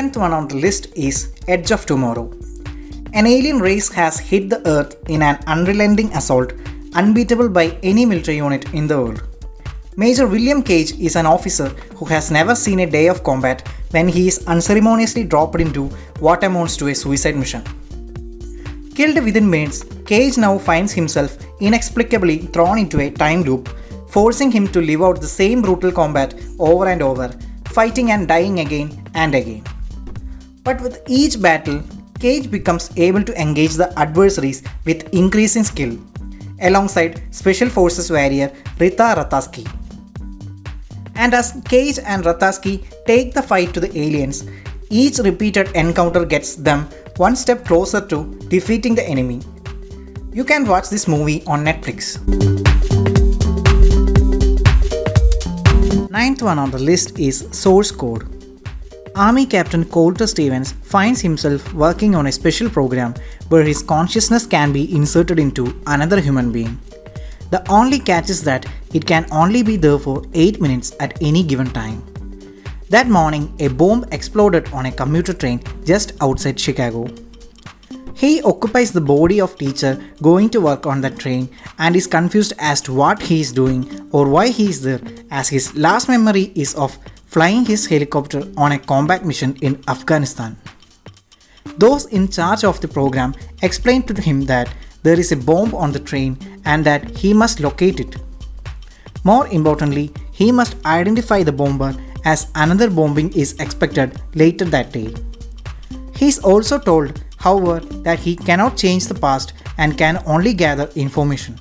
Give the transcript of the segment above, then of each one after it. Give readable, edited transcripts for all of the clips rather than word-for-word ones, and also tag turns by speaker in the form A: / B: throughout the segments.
A: 10th one on the list is Edge of Tomorrow. An alien race has hit the Earth in an unrelenting assault, unbeatable by any military unit in the world. Major William Cage is an officer who has never seen a day of combat when he is unceremoniously dropped into what amounts to a suicide mission. Killed within minutes, Cage now finds himself inexplicably thrown into a time loop, forcing him to live out the same brutal combat over and over, fighting and dying again and again. But with each battle, Cage becomes able to engage the adversaries with increasing skill, alongside Special Forces warrior Rita Rataski. And as Cage and Rataski take the fight to the aliens, each repeated encounter gets them one step closer to defeating the enemy. You can watch this movie on Netflix. Ninth one on the list is Source Code. Army Captain Colter Stevens finds himself working on a special program where his consciousness can be inserted into another human being. The only catch is that it can only be there for 8 minutes at any given time. That morning, a bomb exploded on a commuter train just outside Chicago. He occupies the body of teacher going to work on that train and is confused as to what he is doing or why he is there, as his last memory is of flying his helicopter on a combat mission in Afghanistan. Those in charge of the program explain to him that there is a bomb on the train and that he must locate it. More importantly, he must identify the bomber, as another bombing is expected later that day. He is also told, however, that he cannot change the past and can only gather information.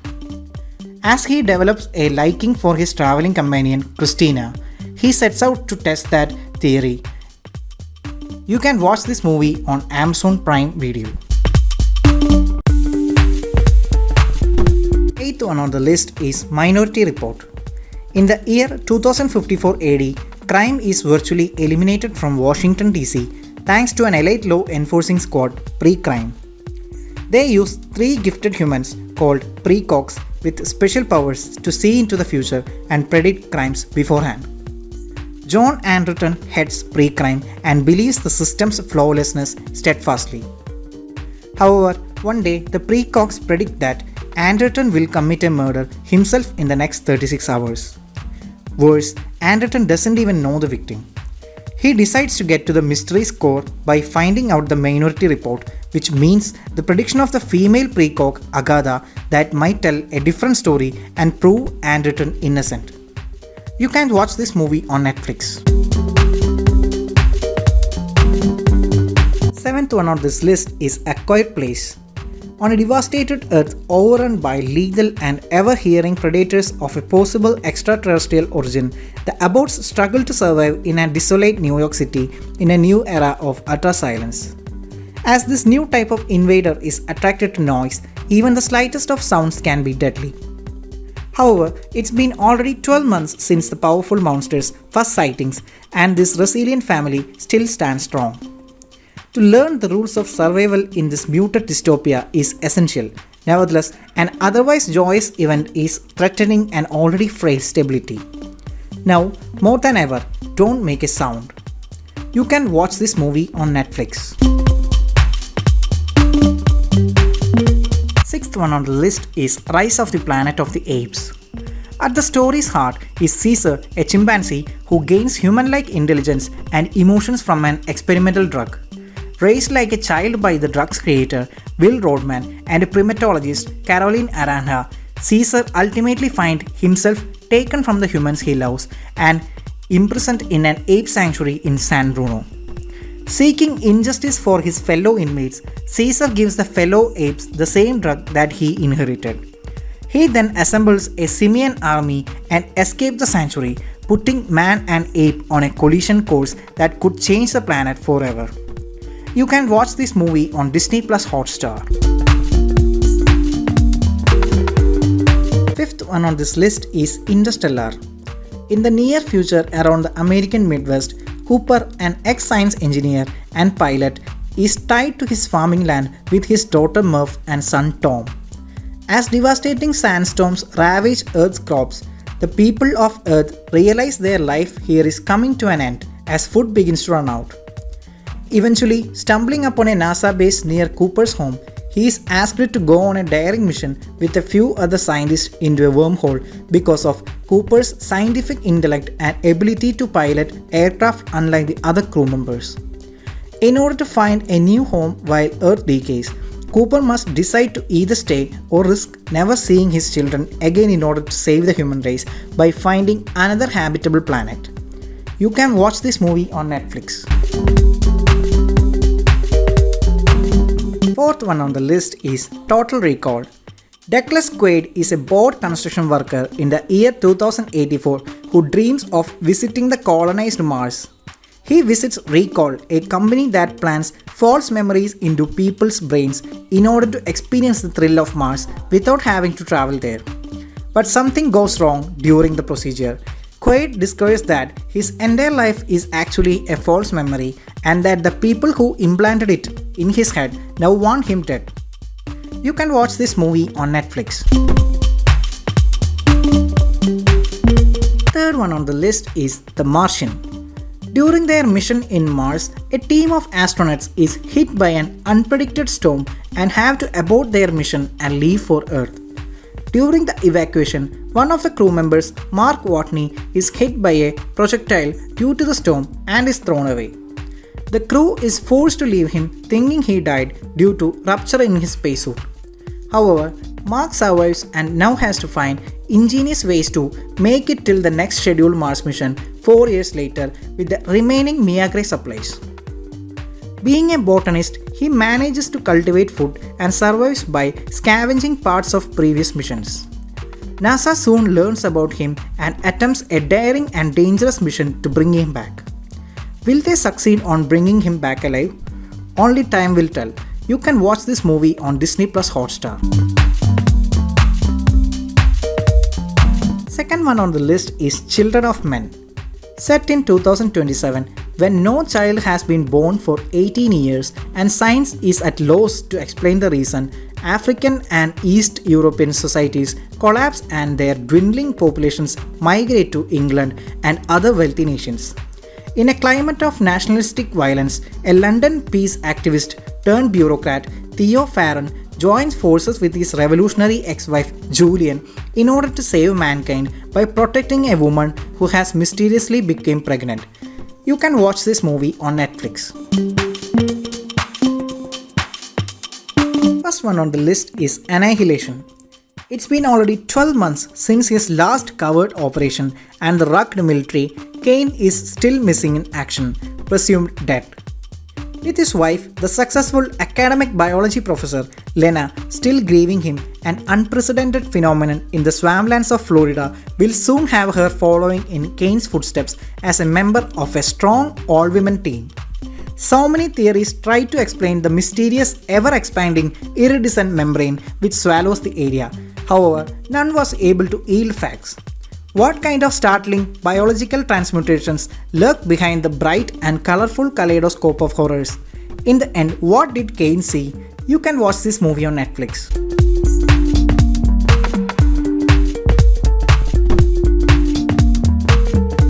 A: As he develops a liking for his traveling companion Christina, he sets out to test that theory. You can watch this movie on Amazon Prime Video. 8th one on the list is Minority Report. In the year 2054 AD, crime is virtually eliminated from Washington DC thanks to an elite law enforcing squad, Pre-Crime. They use 3 gifted humans called Precogs with special powers to see into the future and predict crimes beforehand. John Anderton heads Pre-Crime and believes the system's flawlessness steadfastly. However, one day the Precogs predict that Anderton will commit a murder himself in the next 36 hours. Worse, Anderton doesn't even know the victim. He decides to get to the mystery's core by finding out the Minority Report, which means the prediction of the female precog Agatha that might tell a different story and prove Anderton innocent. You can watch this movie on Netflix. 7th one on this list is A Quiet Place. On a devastated Earth overrun by lethal and ever-hearing predators of a possible extraterrestrial origin, the Abots struggle to survive in a desolate New York City in a new era of utter silence. As this new type of invader is attracted to noise, even the slightest of sounds can be deadly. However, it's been already 12 months since the powerful monster's first sightings, and this resilient family still stands strong. To learn the rules of survival in this muted dystopia is essential. Nevertheless, an otherwise joyous event is threatening an already frail stability. Now, more than ever, don't make a sound. You can watch this movie on Netflix. 6th one on the list is Rise of the Planet of the Apes. At the story's heart is Caesar, a chimpanzee who gains human-like intelligence and emotions from an experimental drug. Raised like a child by the drug's creator, Will Rodman, and a primatologist, Caroline Aranja, Caesar ultimately finds himself taken from the humans he loves and imprisoned in an ape sanctuary in San Bruno. Seeking injustice for his fellow inmates, Caesar gives the fellow apes the same drug that he inherited. He then assembles a simian army and escapes the sanctuary, putting man and ape on a collision course that could change the planet forever. You can watch this movie on Disney Plus Hotstar. 5th one on this list is Interstellar. In the near future around the American Midwest, Cooper, an ex-science engineer and pilot, is tied to his farming land with his daughter Murph and son Tom. As devastating sandstorms ravage Earth's crops, the people of Earth realize their life here is coming to an end as food begins to run out. Eventually, stumbling upon a NASA base near Cooper's home, he is asked to go on a daring mission with a few other scientists into a wormhole because of Cooper's scientific intellect and ability to pilot aircraft unlike the other crew members. In order to find a new home while Earth decays, Cooper must decide to either stay or risk never seeing his children again in order to save the human race by finding another habitable planet. You can watch this movie on Netflix. Fourth one on the list is Total Recall. Douglas Quaid is a boat construction worker in the year 2084 who dreams of visiting the colonized Mars. He visits Recall, a company that plants false memories into people's brains in order to experience the thrill of Mars without having to travel there. But something goes wrong during the procedure. Quaid discovers that his entire life is actually a false memory and that the people who implanted it in his head now want him dead. You can watch this movie on Netflix. Third one on the list is The Martian. During their mission in Mars, a team of astronauts is hit by an unpredicted storm and have to abort their mission and leave for Earth. During the evacuation, one of the crew members, Mark Watney, is hit by a projectile due to the storm and is thrown away. The crew is forced to leave him thinking he died due to rupture in his spacesuit. However, Mark survives and now has to find ingenious ways to make it till the next scheduled Mars mission 4 years later with the remaining Mia-Gray supplies. Being a botanist, he manages to cultivate food and survives by scavenging parts of previous missions. NASA soon learns about him and attempts a daring and dangerous mission to bring him back. Will they succeed on bringing him back alive? Only time will tell. You can watch this movie on Disney Plus Hotstar. Second one on the list is Children of Men. Set in 2027, when no child has been born for 18 years and science is at loss to explain the reason, African and East European societies collapse and their dwindling populations migrate to England and other wealthy nations. In a climate of nationalistic violence, a London peace activist turned bureaucrat, Theo Farron, joins forces with his revolutionary ex-wife Julian in order to save mankind by protecting a woman who has mysteriously become pregnant. You can watch this movie on Netflix. First one on the list is Annihilation. It's been already 12 months since his last covert operation and the rugged military, Kane is still missing in action, presumed dead. With his wife, the successful academic biology professor Lena, still grieving him, an unprecedented phenomenon in the swamplands of Florida will soon have her following in Kane's footsteps as a member of a strong all-women team. So many theories try to explain the mysterious, ever-expanding iridescent membrane which swallows the area. However, none was able to yield facts. What kind of startling biological transmutations lurk behind the bright and colorful kaleidoscope of horrors? In the end, what did Kane see? You can watch this movie on Netflix.